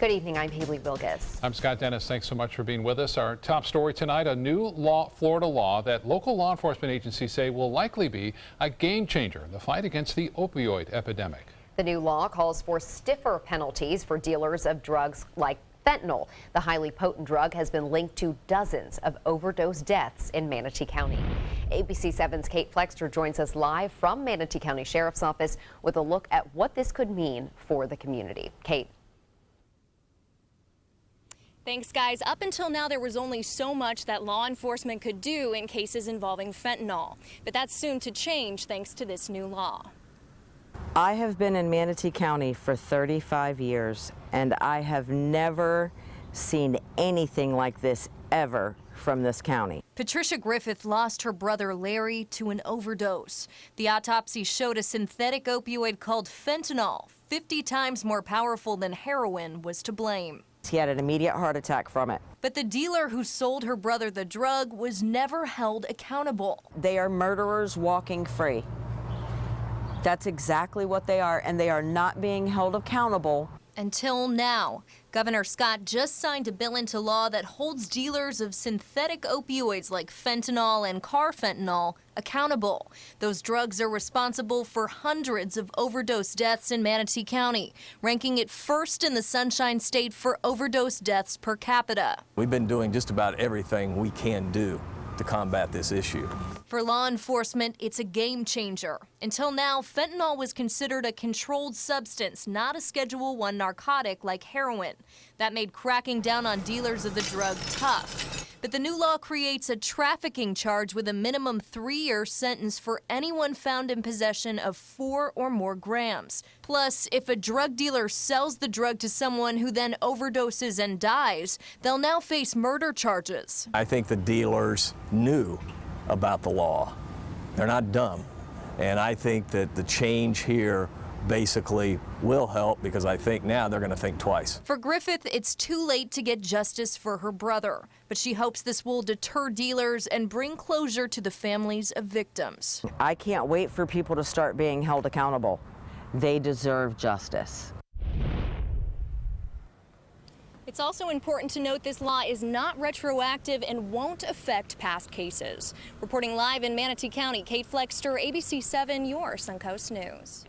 Good evening, I'm Haley Wilgus. I'm Scott Dennis. Thanks so much for being with us. Our top story tonight, a new Florida law that local law enforcement agencies say will likely be a game changer in the fight against the opioid epidemic. The new law calls for stiffer penalties for dealers of drugs like fentanyl. The highly potent drug has been linked to dozens of overdose deaths in Manatee County. ABC 7's Kate Flexter joins us live from Manatee County Sheriff's Office with a look at what this could mean for the community. Kate. Thanks, guys. Up until now, there was only so much that law enforcement could do in cases involving fentanyl. But that's soon to change thanks to this new law. I have been in Manatee County for 35 years, and I have never seen anything like this ever from this county. Patricia Griffith lost her brother Larry to an overdose. The autopsy showed a synthetic opioid called fentanyl, 50 times more powerful than heroin, was to blame. He had an immediate heart attack from it. But the dealer who sold her brother the drug was never held accountable. They are murderers walking free. That's exactly what they are, and they are not being held accountable. Until now. Governor Scott just signed a bill into law that holds dealers of synthetic opioids like fentanyl and carfentanil accountable. Those drugs are responsible for hundreds of overdose deaths in Manatee County, ranking it first in the Sunshine State for overdose deaths per capita. We've been doing just about everything we can do to combat this issue. For law enforcement, it's a game changer. Until now, fentanyl was considered a controlled substance, not a Schedule I narcotic like heroin. That made cracking down on dealers of the drug tough. But the new law creates a trafficking charge with a minimum 3-year sentence for anyone found in possession of 4 or more grams. Plus, if a drug dealer sells the drug to someone who then overdoses and dies, they'll now face murder charges. I think the dealers knew about the law. They're not dumb. And I think that the change here basically will help, because I think now they're going to think twice. For Griffith, it's too late to get justice for her brother, but she hopes this will deter dealers and bring closure to the families of victims. I can't wait for people to start being held accountable. They deserve justice. It's also important to note this law is not retroactive and won't affect past cases. Reporting live in Manatee County, Kate Flexter, ABC 7, your Suncoast News.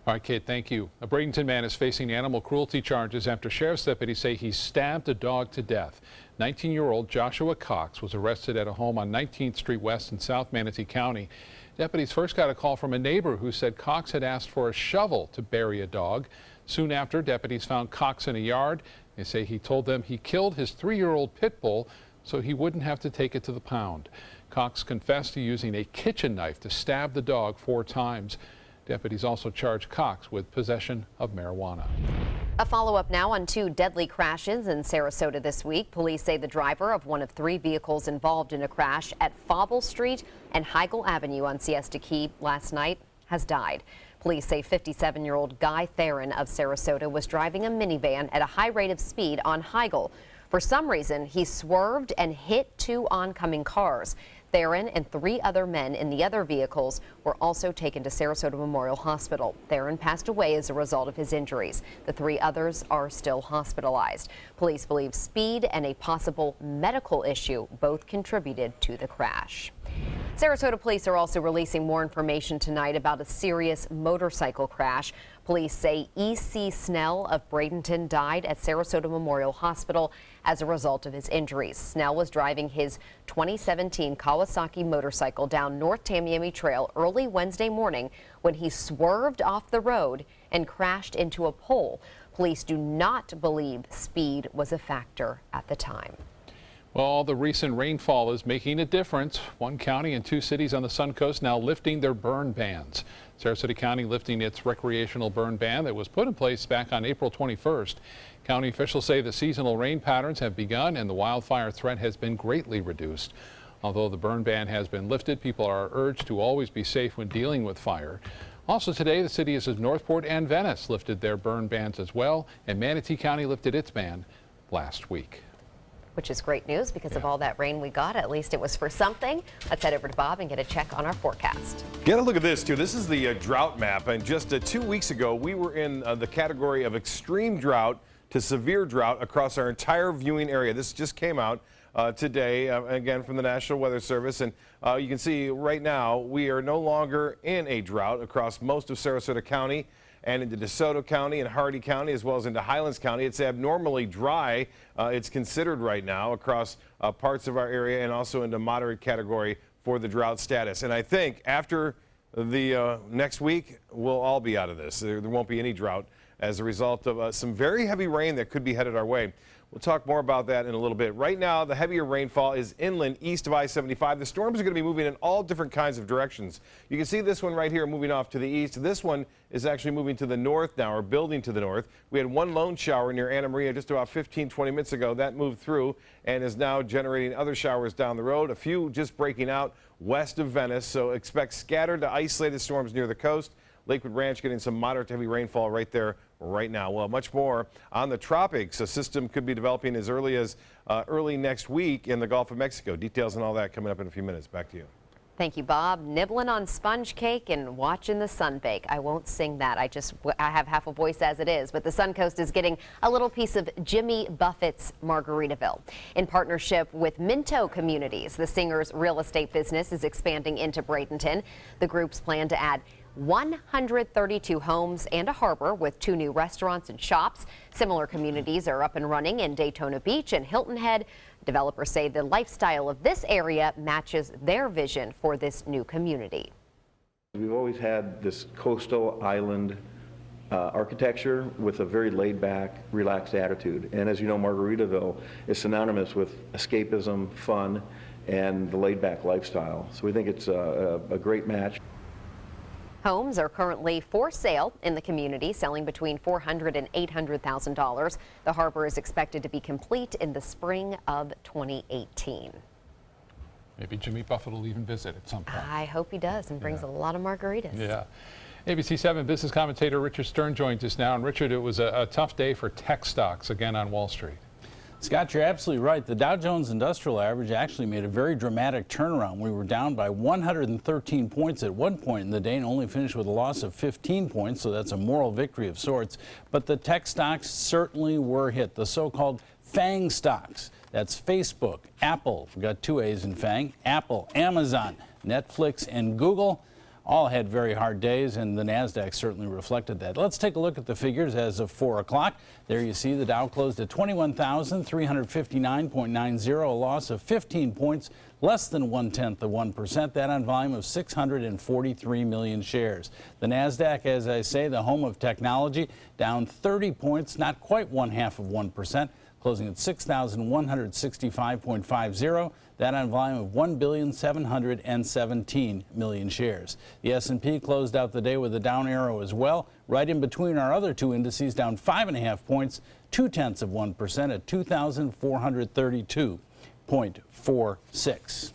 All right, Kate, thank you. A Bradenton man is facing animal cruelty charges after sheriff's deputies say he stabbed a dog to death. 19-year-old Joshua Cox was arrested at a home on 19th Street West in South Manatee County. Deputies first got a call from a neighbor who said Cox had asked for a shovel to bury a dog. Soon after, deputies found Cox in a yard. They say he told them he killed his 3-year-old pit bull so he wouldn't have to take it to the pound. Cox confessed to using a kitchen knife to stab the dog 4 times. Deputies also charged Cox with possession of marijuana. A follow-up now on 2 deadly crashes in Sarasota this week. Police say the driver of one of 3 vehicles involved in a crash at Fauble Street and Heigl Avenue on Siesta Key last night has died. Police say 57-year-old Guy Theron of Sarasota was driving a minivan at a high rate of speed on Heigl. For some reason, he swerved and hit 2 oncoming cars. Theron and 3 other men in the other vehicles were also taken to Sarasota Memorial Hospital. Theron passed away as a result of his injuries. The 3 others are still hospitalized. Police believe speed and a possible medical issue both contributed to the crash. Sarasota police are also releasing more information tonight about a serious motorcycle crash. Police say E.C. Snell of Bradenton died at Sarasota Memorial Hospital as a result of his injuries. Snell was driving his 2017 Kawasaki motorcycle down North Tamiami Trail early Wednesday morning when he swerved off the road and crashed into a pole. Police do not believe speed was a factor at the time. Well, the recent rainfall is making a difference. 1 county and 2 cities on the Suncoast now lifting their burn bans. Sarasota County lifting its recreational burn ban that was put in place back on April 21st. County officials say the seasonal rain patterns have begun and the wildfire threat has been greatly reduced. Although the burn ban has been lifted, people are urged to always be safe when dealing with fire. Also today, the cities of Northport and Venice lifted their burn bans as well, and Manatee County lifted its ban last week. Which is great news because of all that rain we got. At least it was for something. Let's head over to Bob and get a check on our forecast. Get a look at this, too. This is the drought map. And just 2 weeks ago, we were in the category of extreme drought. to severe drought across our entire viewing area. This just came out today, again from the National Weather Service, and you can see right now we are no longer in a drought across most of Sarasota County and into DeSoto County and Hardy County, as well as into Highlands County. It's abnormally dry, it's considered right now, across parts of our area, and also into moderate category for the drought status. And I think after the next week, we'll all be out of this. There won't be any drought as a result of some very heavy rain that could be headed our way. We'll talk more about that in a little bit. Right now, the heavier rainfall is inland east of I-75. The storms are going to be moving in all different kinds of directions. You can see this one right here moving off to the east. This one is actually moving to the north now, or building to the north. We had one lone shower near Anna Maria just about 15-20 minutes ago. That moved through and is now generating other showers down the road. A few just breaking out west of Venice, so expect scattered to isolated storms near the coast. Lakewood Ranch getting some moderate to heavy rainfall right there right now. Well, much more on the tropics. A system could be developing as early as early next week in the Gulf of Mexico. Details and all that coming up in a few minutes. Back to you. Thank you, Bob. Nibbling on sponge cake and watching the sun bake. I won't sing that. I have half a voice as it is, but the Suncoast is getting a little piece of Jimmy Buffett's Margaritaville. In partnership with Minto Communities, the singer's real estate business is expanding into Bradenton. The groups plan to add 132 homes and a harbor with 2 new restaurants and shops. Similar communities are up and running in Daytona Beach and Hilton Head. Developers say the lifestyle of this area matches their vision for this new community. We've always had this coastal island architecture with a very laid-back, relaxed attitude. And as you know, Margaritaville is synonymous with escapism, fun, and the laid-back lifestyle. So we think it's a great match. Homes are currently for sale in the community, selling between $400,000 and $800,000. The harbor is expected to be complete in the spring of 2018. Maybe Jimmy Buffett will even visit at some point. I hope he does and brings a lot of margaritas. Yeah. ABC 7 business commentator Richard Stern joins us now. And Richard, it was a tough day for tech stocks again on Wall Street. Scott, you're absolutely right. The Dow Jones Industrial Average actually made a very dramatic turnaround. We were down by 113 points at one point in the day and only finished with a loss of 15 points, so that's a moral victory of sorts. But the tech stocks certainly were hit, the so-called FANG stocks. That's Facebook, Apple, we've got 2 A's in FANG, Apple, Amazon, Netflix, and Google. All had very hard days, and the NASDAQ certainly reflected that. Let's take a look at the figures as of 4 o'clock. There you see the Dow closed at 21,359.90, a loss of 15 points, less than 1/10 of 1%. That on volume of 643 million shares. The NASDAQ, as I say, the home of technology, down 30 points, not quite 1/2 of 1%, closing at 6,165.50. That on volume of 1,717 million shares. The S&P closed out the day with a down arrow as well, right in between our other 2 indices, down 5.5 points, 0.2 of 1% at 2,432.46.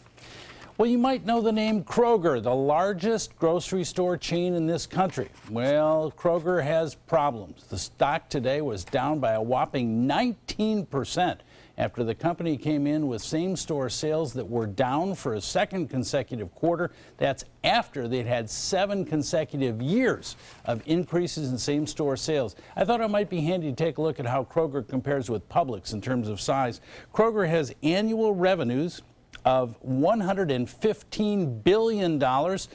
Well, you might know the name Kroger, the largest grocery store chain in this country. Well, Kroger has problems. The stock today was down by a whopping 19%. After the company came in with same-store sales that were down for a second consecutive quarter. That's after they'd had 7 consecutive years of increases in same-store sales. I thought it might be handy to take a look at how Kroger compares with Publix in terms of size. Kroger has annual revenues of $115 billion. Publix,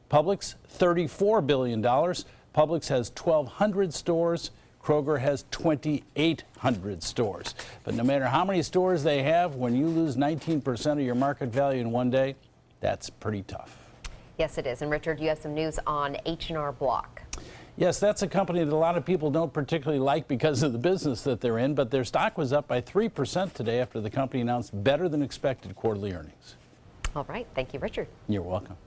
$34 billion. Publix has 1,200 stores. Kroger has 2,800 stores. But no matter how many stores they have, when you lose 19% of your market value in one day, that's pretty tough. Yes, it is. And Richard, you have some news on H&R Block. Yes, that's a company that a lot of people don't particularly like because of the business that they're in, but their stock was up by 3% today after the company announced better than expected quarterly earnings. All right. Thank you, Richard. You're welcome.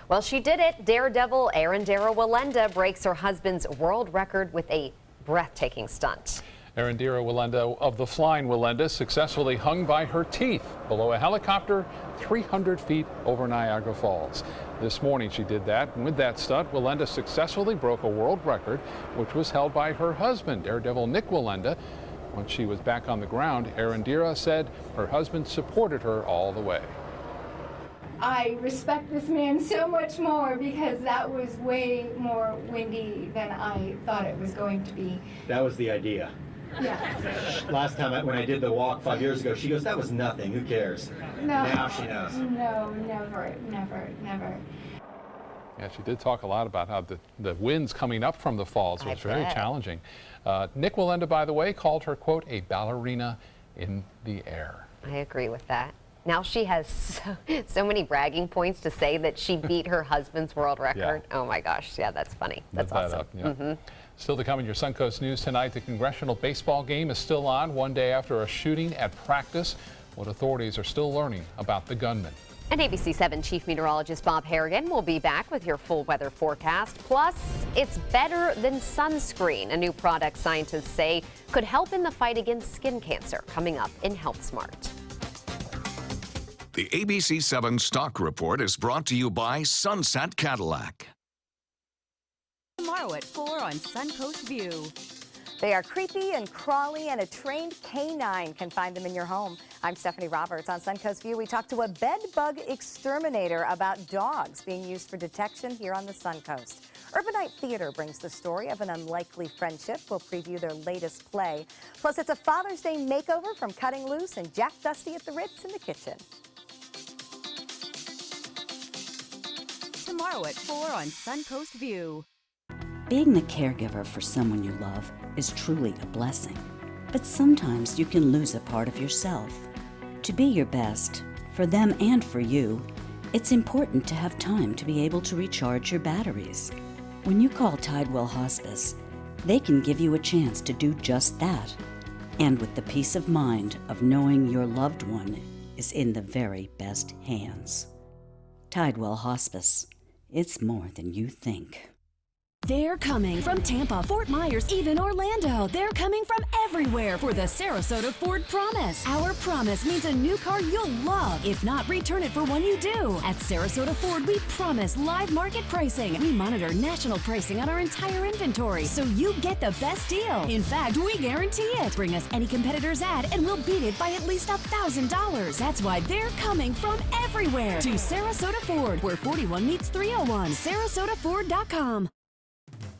Well, she did it. Daredevil Arundhara Wallenda breaks her husband's world record with a breathtaking stunt. Arundhara Wallenda of the Flying Wallenda successfully hung by her teeth below a helicopter 300 feet over Niagara Falls. This morning she did that, and with that stunt, Wallenda successfully broke a world record, which was held by her husband, Daredevil Nick Wallenda. Once she was back on the ground, Arundhara said her husband supported her all the way. I respect this man so much more because that was way more windy than I thought it was going to be. That was the idea. Yes. Last time when I did the walk 5 years ago, she goes, "That was nothing. Who cares?" No. Now she knows. No, never, never, never. Yeah, she did talk a lot about how the winds coming up from the falls was very challenging. Nick Wallenda, by the way, called her, quote, a ballerina in the air. I agree with that. Now she has so many bragging points to say that she beat her husband's world record. Yeah. Oh my gosh, yeah, that's funny. That's awesome. Yeah. Still to come in your Suncoast News tonight, the congressional baseball game is still on one day after a shooting at practice. What authorities are still learning about the gunman. And ABC 7 Chief Meteorologist Bob Harrigan will be back with your full weather forecast. Plus, it's better than sunscreen, a new product scientists say could help in the fight against skin cancer, coming up in Health Smart. The ABC 7 Stock Report is brought to you by Sunset Cadillac. Tomorrow at 4 on Suncoast View. They are creepy and crawly, and a trained canine can find them in your home. I'm Stephanie Roberts. On Suncoast View, we talked to a bed bug exterminator about dogs being used for detection here on the Suncoast. Urbanite Theater brings the story of an unlikely friendship. We'll preview their latest play. Plus, it's a Father's Day makeover from Cutting Loose and Jack Dusty at the Ritz in the kitchen. Tomorrow at 4 on Suncoast View. Being the caregiver for someone you love is truly a blessing. But sometimes you can lose a part of yourself. To be your best, for them and for you, it's important to have time to be able to recharge your batteries. When you call Tidewell Hospice, they can give you a chance to do just that. And with the peace of mind of knowing your loved one is in the very best hands. Tidewell Hospice. It's more than you think. They're coming from Tampa, Fort Myers, even Orlando. They're coming from everywhere for the Sarasota Ford Promise. Our promise means a new car you'll love. If not, return it for one you do. At Sarasota Ford, we promise live market pricing. We monitor national pricing on our entire inventory, so you get the best deal. In fact, we guarantee it. Bring us any competitor's ad, and we'll beat it by at least $1,000. That's why they're coming from everywhere to Sarasota Ford, where 41 meets 301. SarasotaFord.com.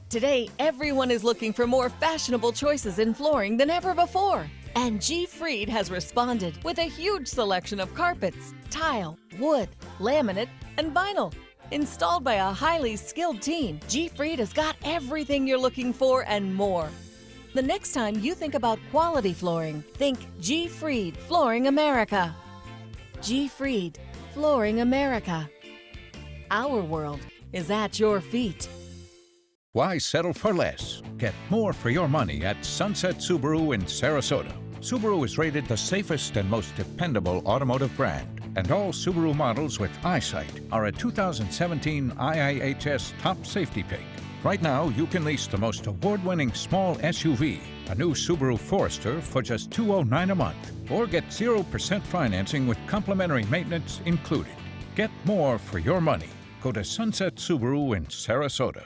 Today, everyone is looking for more fashionable choices in flooring than ever before. And G. Fried has responded with a huge selection of carpets, tile, wood, laminate, and vinyl. Installed by a highly skilled team, G. Fried has got everything you're looking for and more. The next time you think about quality flooring, think G. Fried Flooring America. G. Fried Flooring America. Our world is at your feet. Why settle for less? Get more for your money at Sunset Subaru in Sarasota. Subaru is rated the safest and most dependable automotive brand, and all Subaru models with EyeSight are a 2017 IIHS top safety pick. Right now, you can lease the most award-winning small SUV, a new Subaru Forester, for just $209 a month, or get 0% financing with complimentary maintenance included. Get more for your money. Go to Sunset Subaru in Sarasota.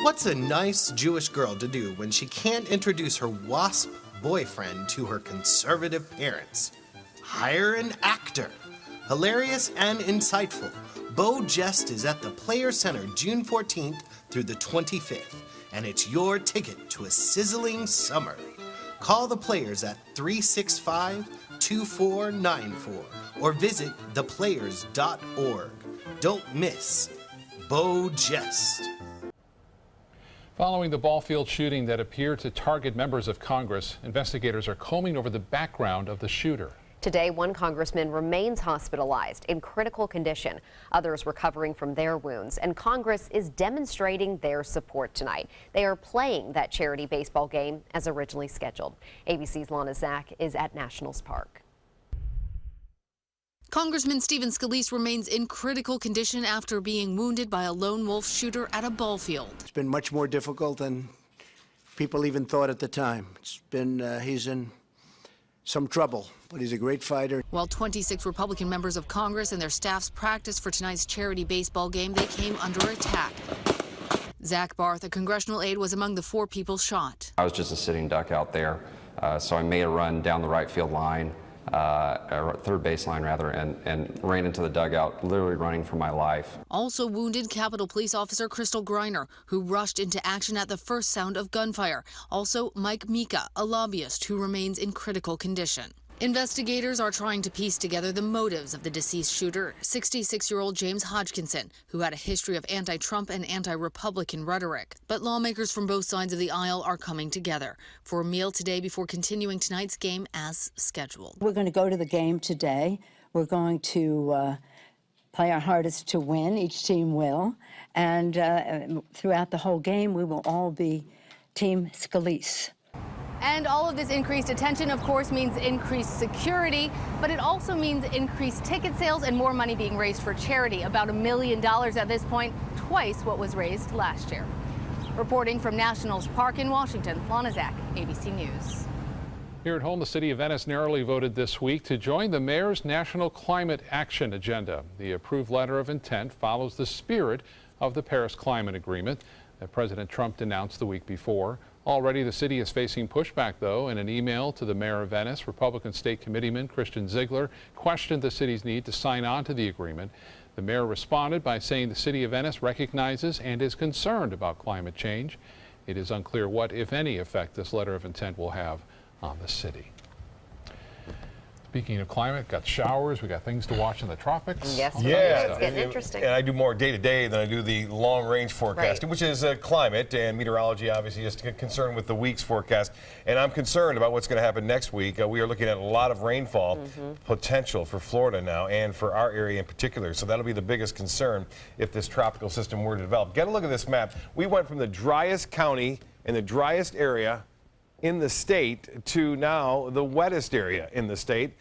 What's a nice Jewish girl to do when she can't introduce her WASP boyfriend to her conservative parents? Hire an actor. Hilarious and insightful, Bo Jest is at the Players Center June 14th through the 25th, and it's your ticket to a sizzling summer. Call the Players at 365-2494 or visit theplayers.org. Don't miss Bo Jest. Following the ball field shooting that appeared to target members of Congress, investigators are combing over the background of the shooter. Today, one congressman remains hospitalized in critical condition. Others recovering from their wounds, and Congress is demonstrating their support tonight. They are playing that charity baseball game as originally scheduled. ABC's Lana Zach is at Nationals Park. Congressman Stephen Scalise remains in critical condition after being wounded by a lone wolf shooter at a ball field. It's been much more difficult than people even thought at the time. It's been, he's in some trouble, but he's a great fighter. While 26 Republican members of Congress and their staffs practiced for tonight's charity baseball game, they came under attack. Zach Barth, a congressional aide, was among the 4 people shot. I was just a sitting duck out there, so I made a run down the right field line or third baseline rather, and ran into the dugout, literally running for my life. Also wounded, Capitol Police Officer Crystal Greiner, who rushed into action at the first sound of gunfire. Also, Mike Mika, a lobbyist who remains in critical condition. Investigators are trying to piece together the motives of the deceased shooter, 66-year-old James Hodgkinson, who had a history of anti-Trump and anti-Republican rhetoric. But lawmakers from both sides of the aisle are coming together for a meal today before continuing tonight's game as scheduled. We're going to go to the game today. We're going to play our hardest to win. Each team will. And throughout the whole game, we will all be Team Scalise. And all of this increased attention, of course, means increased security, but it also means increased ticket sales and more money being raised for charity. About $1 million at this point, twice what was raised last year. Reporting from Nationals Park in Washington, Lana Zach, ABC News. Here at home, the city of Venice narrowly voted this week to join the mayor's National Climate Action Agenda. The approved letter of intent follows the spirit of the Paris Climate Agreement that President Trump denounced the week before. Already the city is facing pushback, though. In an email to the mayor of Venice, Republican state committeeman Christian Ziegler questioned the city's need to sign on to the agreement. The mayor responded by saying the city of Venice recognizes and is concerned about climate change. It is unclear what, if any, effect this letter of intent will have on the city. Speaking of climate, got showers, we got things to watch in the tropics. Yes, yeah, it's getting interesting. And I do more day to day than I do the long range forecasting, which is climate and meteorology, obviously, just concerned with the week's forecast. And I'm concerned about what's going to happen next week. We are looking at a lot of rainfall potential for Florida now and for our area in particular. So that'll be the biggest concern if this tropical system were to develop. Get a look at this map. We went from the driest county in the driest area in the state to now the wettest area in the state.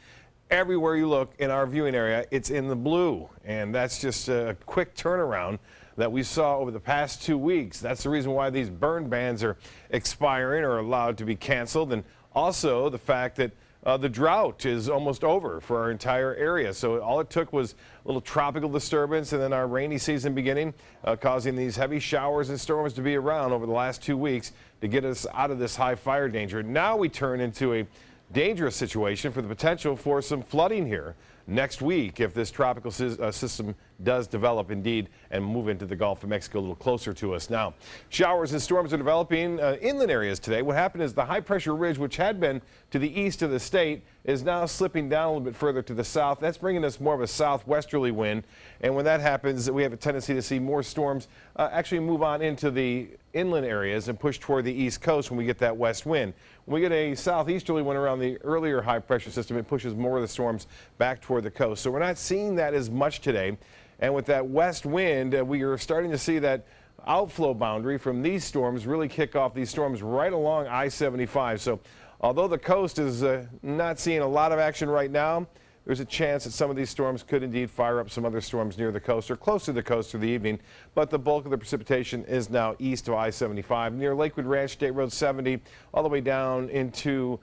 Everywhere you look in our viewing area, it's in the blue, and that's just a quick turnaround that we saw over the past 2 weeks. That's the reason why these burn bans are expiring or allowed to be canceled, and also the fact that the drought is almost over for our entire area. So all it took was a little tropical disturbance and then our rainy season beginning, causing these heavy showers and storms to be around over the last 2 weeks to get us out of this high fire danger. Now we turn into a dangerous situation for the potential for some flooding here next week if this tropical system does develop indeed and move into the Gulf of Mexico a little closer to us. Now, showers and storms are developing inland areas today. What happened is the high pressure ridge, which had been to the east of the state, is now slipping down a little bit further to the south. That's bringing us more of a southwesterly wind. And when that happens, we have a tendency to see more storms actually move on into the inland areas and push toward the east coast when we get that west wind. When we get a southeasterly wind around the earlier high pressure system, it pushes more of the storms back toward the coast. So we're not seeing that as much today. And with that west wind, we are starting to see that outflow boundary from these storms really kick off these storms right along I-75. So although the coast is not seeing a lot of action right now, there's a chance that some of these storms could indeed fire up some other storms near the coast or close to the coast through the evening. But the bulk of the precipitation is now east of I-75 near Lakewood Ranch, State Road 70, all the way down into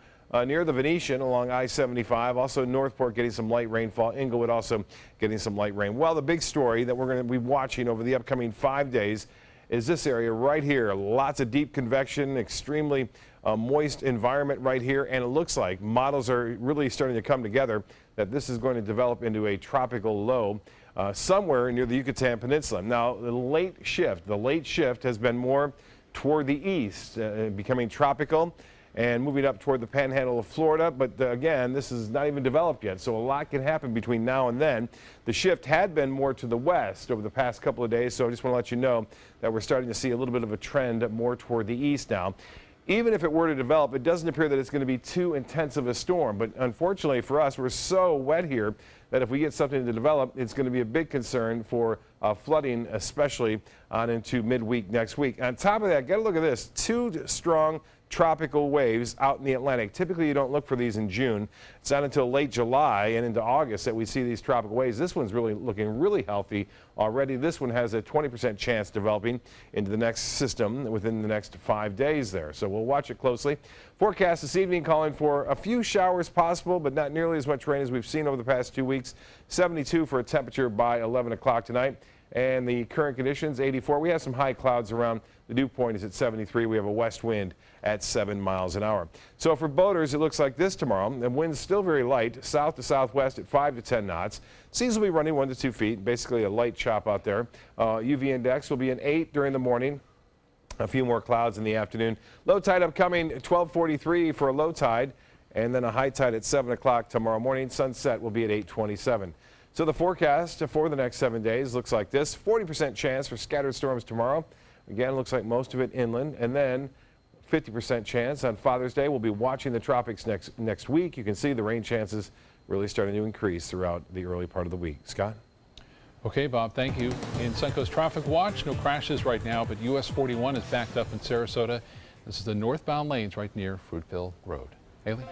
near the Venetian along I-75. Also Northport getting some light rainfall. Inglewood also getting some light rain. Well, the big story that we're going to be watching over the upcoming 5 days is this area right here. Lots of deep convection, extremely moist environment right here, and it looks like models are really starting to come together that this is going to develop into a tropical low somewhere near the Yucatan Peninsula. Now, the late shift has been more toward the east, becoming tropical and moving up toward the panhandle of Florida. But again, this is not even developed yet, so a lot can happen between now and then. The shift had been more to the west over the past couple of days, so I just want to let you know that we're starting to see a little bit of a trend more toward the east now. Even if it were to develop, it doesn't appear that it's going to be too intense of a storm. But unfortunately for us, we're so wet here that if we get something to develop, it's going to be a big concern for flooding, especially on into midweek next week. On top of that, get a look at this. 2 strong tropical waves out in the Atlantic. Typically, you don't look for these in June. It's not until late July and into August that we see these tropical waves. This one's really looking really healthy already. This one has a 20% chance developing into the next system within the next 5 days there. So we'll watch it closely. Forecast this evening calling for a few showers possible, but not nearly as much rain as we've seen over the past 2 weeks. 72 for a temperature by 11 o'clock tonight. And the current conditions, 84. We have some high clouds around. The dew point is at 73. We have a west wind at 7 miles an hour. So for boaters, it looks like this tomorrow. The wind's still very light, south to southwest at 5 to 10 knots. Seas will be running 1 to 2 feet, basically a light chop out there. UV index will be an 8 during the morning. A few more clouds in the afternoon. Low tide upcoming 12:43 for a low tide, and then a high tide at 7 o'clock tomorrow morning. Sunset will be at 8:27. So the forecast for the next 7 days looks like this. 40% chance for scattered storms tomorrow. Again, looks like most of it inland. And then 50% chance on Father's Day. We'll be watching the tropics next week. You can see the rain chances really starting to increase throughout the early part of the week. Scott? Okay, Bob, thank you. In Suncoast Traffic Watch, no crashes right now, but US 41 is backed up in Sarasota. This is the northbound lanes right near Fruitville Road. Haley?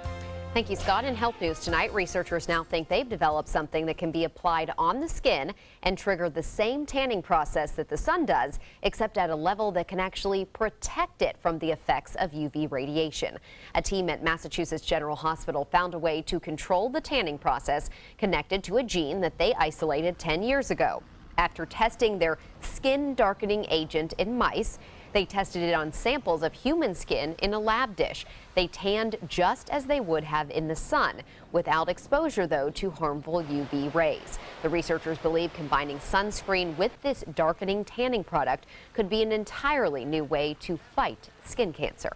Thank you, Scott. In health news tonight, researchers now think they've developed something that can be applied on the skin and trigger the same tanning process that the sun does, except at a level that can actually protect it from the effects of UV radiation. A team at Massachusetts General Hospital found a way to control the tanning process connected to a gene that they isolated 10 years ago. After testing their skin darkening agent in mice, they tested it on samples of human skin in a lab dish. They tanned just as they would have in the sun, without exposure, though, to harmful UV rays. The researchers believe combining sunscreen with this darkening tanning product could be an entirely new way to fight skin cancer.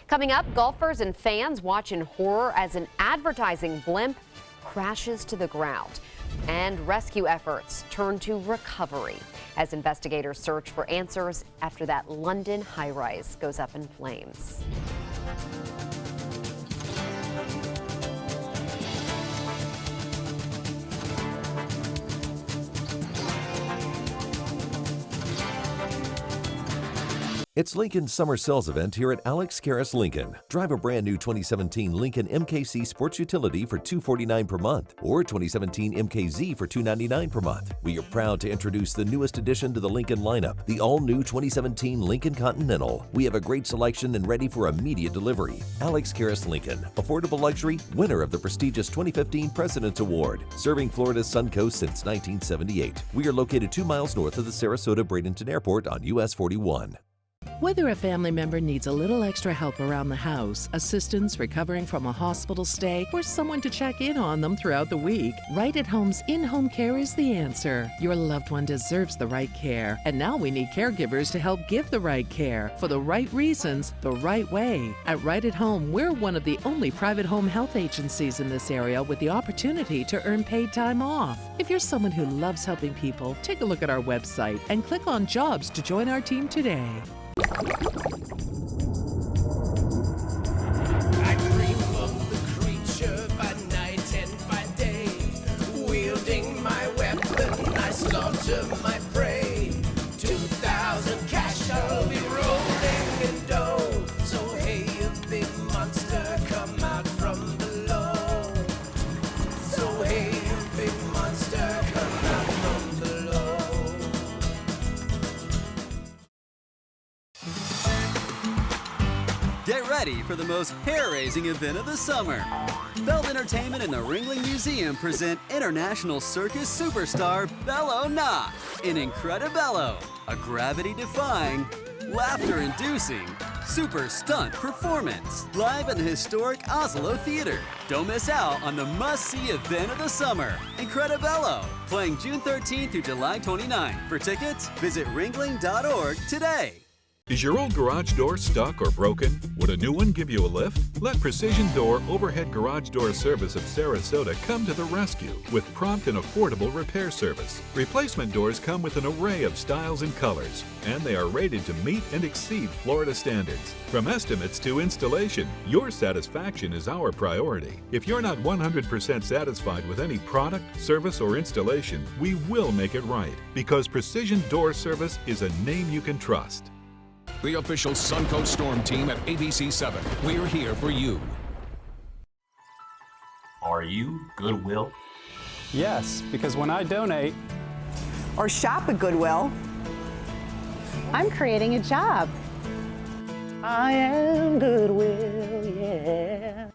Coming up, golfers and fans watch in horror as an advertising blimp crashes to the ground. And rescue efforts turn to recovery as investigators search for answers after that London high-rise goes up in flames. It's Lincoln's summer sales event here at Alex Karras Lincoln. Drive a brand new 2017 Lincoln MKC Sports Utility for $249 per month or 2017 MKZ for $299 per month. We are proud to introduce the newest addition to the Lincoln lineup, the all-new 2017 Lincoln Continental. We have a great selection and ready for immediate delivery. Alex Karras Lincoln, affordable luxury, winner of the prestigious 2015 President's Award, serving Florida's Suncoast since 1978. We are located 2 miles north of the Sarasota-Bradenton Airport on US 41. Whether a family member needs a little extra help around the house, assistance recovering from a hospital stay, or someone to check in on them throughout the week, Right at Home's in-home care is the answer. Your loved one deserves the right care, and now we need caregivers to help give the right care for the right reasons, the right way. At Right at Home, we're one of the only private home health agencies in this area with the opportunity to earn paid time off. If you're someone who loves helping people, take a look at our website and click on Jobs to join our team today. I dream of the creature by night and by day. Wielding my weapon, I slaughter my prey. 2,000 cash, I'll be rolling in dough. So hey, a big monster, come out from below. So hey, a big monster, come out from below. Get ready for the most hair-raising event of the summer. Feld Entertainment and the Ringling Museum present international circus superstar Bello Knott in Incredibello, a gravity-defying, laughter-inducing, super stunt performance live at the historic Oslo Theater. Don't miss out on the must-see event of the summer, Incredibello, playing June 13th through July 29th. For tickets, visit ringling.org today. Is your old garage door stuck or broken? Would a new one give you a lift? Let Precision Door Overhead Garage Door Service of Sarasota come to the rescue with prompt and affordable repair service. Replacement doors come with an array of styles and colors, and they are rated to meet and exceed Florida standards. From estimates to installation, your satisfaction is our priority. If you're not 100% satisfied with any product, service, or installation, we will make it right, because Precision Door Service is a name you can trust. The official Suncoast Storm team at ABC7. We're here for you. Are you Goodwill? Yes, because when I donate or shop at Goodwill, I'm creating a job. I am Goodwill, yeah.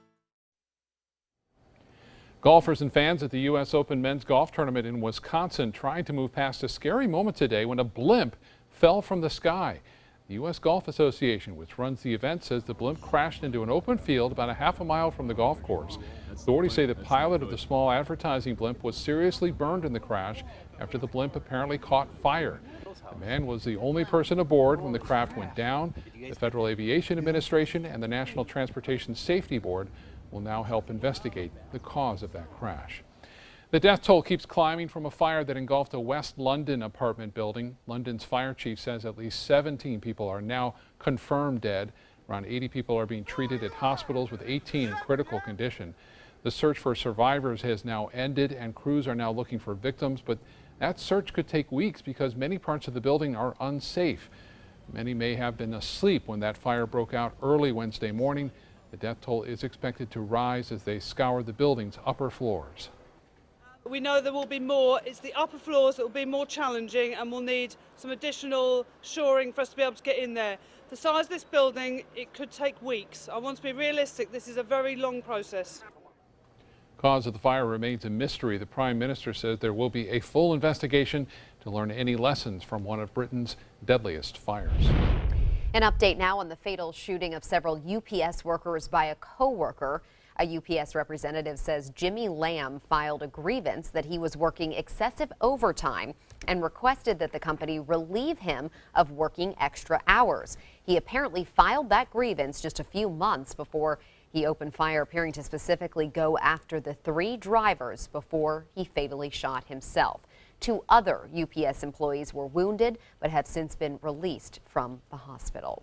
Golfers and fans at the U.S. Open men's golf tournament in Wisconsin trying to move past a scary moment today when a blimp fell from the sky. The U.S. Golf Association, which runs the event, says the blimp crashed into an open field about a half a mile from the golf course. Authorities say the pilot of the small advertising blimp was seriously burned in the crash after the blimp apparently caught fire. The man was the only person aboard when the craft went down. The Federal Aviation Administration and the National Transportation Safety Board will now help investigate the cause of that crash. The death toll keeps climbing from a fire that engulfed a West London apartment building. London's fire chief says at least 17 people are now confirmed dead. Around 80 people are being treated at hospitals, with 18 in critical condition. The search for survivors has now ended and crews are now looking for victims, but that search could take weeks because many parts of the building are unsafe. Many may have been asleep when that fire broke out early Wednesday morning. The death toll is expected to rise as they scour the building's upper floors. We know there will be more. It's the upper floors that will be more challenging, and we'll need some additional shoring for us to be able to get in there. The size of this building, it could take weeks. I want to be realistic. This is a very long process. Cause of the fire remains a mystery. The Prime Minister says there will be a full investigation to learn any lessons from one of Britain's deadliest fires. An update now on the fatal shooting of several UPS workers by a co-worker. A UPS representative says Jimmy Lamb filed a grievance that he was working excessive overtime and requested that the company relieve him of working extra hours. He apparently filed that grievance just a few months before he opened fire, appearing to specifically go after the 3 drivers before he fatally shot himself. 2 other UPS employees were wounded but have since been released from the hospital.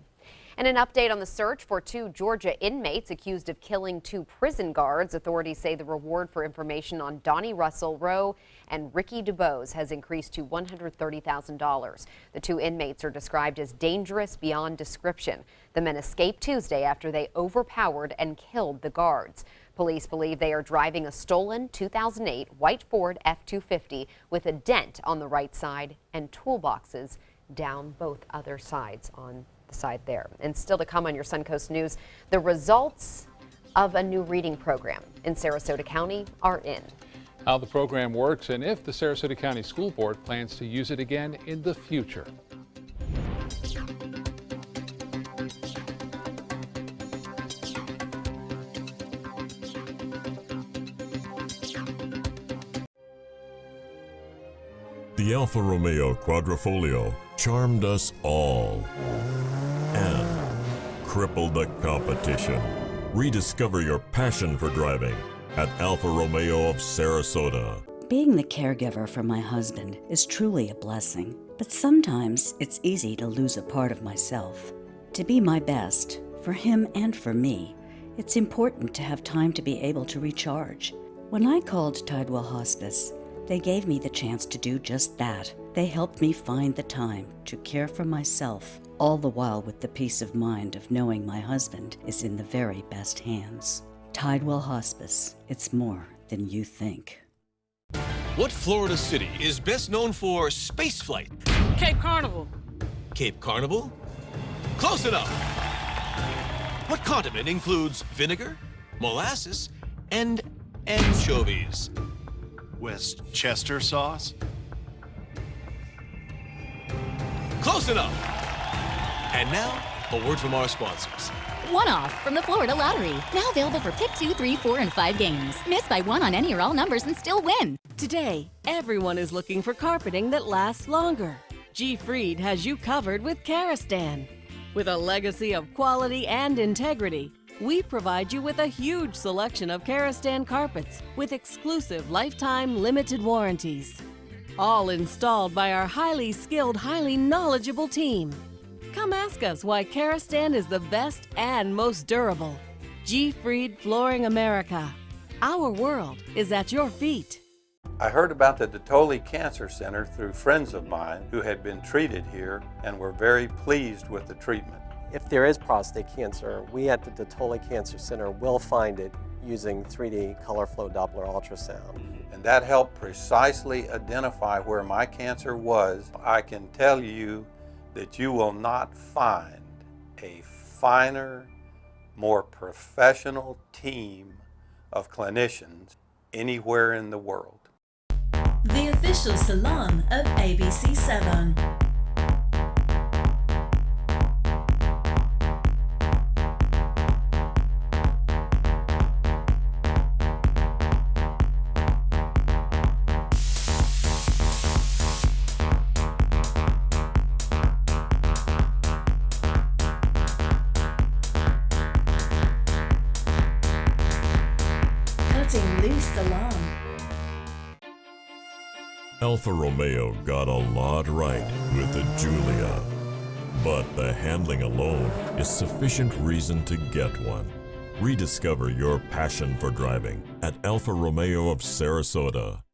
And an update on the search for 2 Georgia inmates accused of killing 2 prison guards. Authorities say the reward for information on Donnie Russell Rowe and Ricky DuBose has increased to $130,000. The 2 inmates are described as dangerous beyond description. The men escaped Tuesday after they overpowered and killed the guards. Police believe they are driving a stolen 2008 white Ford F-250 with a dent on the right side and toolboxes down both other sides on the side there. And still to come on your Suncoast News, the results of a new reading program in Sarasota County are in. How the program works and if the Sarasota County School Board plans to use it again in the future. The Alfa Romeo Quadrifoglio charmed us all and crippled the competition. Rediscover your passion for driving at Alfa Romeo of Sarasota. Being the caregiver for my husband is truly a blessing, but sometimes it's easy to lose a part of myself. To be my best, for him and for me, it's important to have time to be able to recharge. When I called Tidewell Hospice, they gave me the chance to do just that. They helped me find the time to care for myself, all the while with the peace of mind of knowing my husband is in the very best hands. Tidewell Hospice, it's more than you think. What Florida city is best known for spaceflight? Cape Carnival. Cape Carnival? Close enough. What condiment includes vinegar, molasses, and anchovies? Westchester sauce? Close enough. And now, a word from our sponsors. One-off from the Florida Lottery. Now available for pick 2, 3, 4, and 5 games. Miss by 1 on any or all numbers and still win. Today, everyone is looking for carpeting that lasts longer. G. Fried has you covered with Karastan. With a legacy of quality and integrity, we provide you with a huge selection of Karastan carpets with exclusive lifetime limited warranties. All installed by our highly skilled, highly knowledgeable team. Come ask us why Karastan is the best and most durable. G. Fried Flooring America. Our world is at your feet. I heard about the Dotoli Cancer Center through friends of mine who had been treated here and were very pleased with the treatment. If there is prostate cancer, we at the Dotoli Cancer Center will find it using 3D color flow Doppler ultrasound. And that helped precisely identify where my cancer was. I can tell you that you will not find a finer, more professional team of clinicians anywhere in the world. The official salon of ABC7. Cutting Loose Salon. Alfa Romeo got a lot right with the Giulia, but the handling alone is sufficient reason to get one. Rediscover your passion for driving at Alfa Romeo of Sarasota.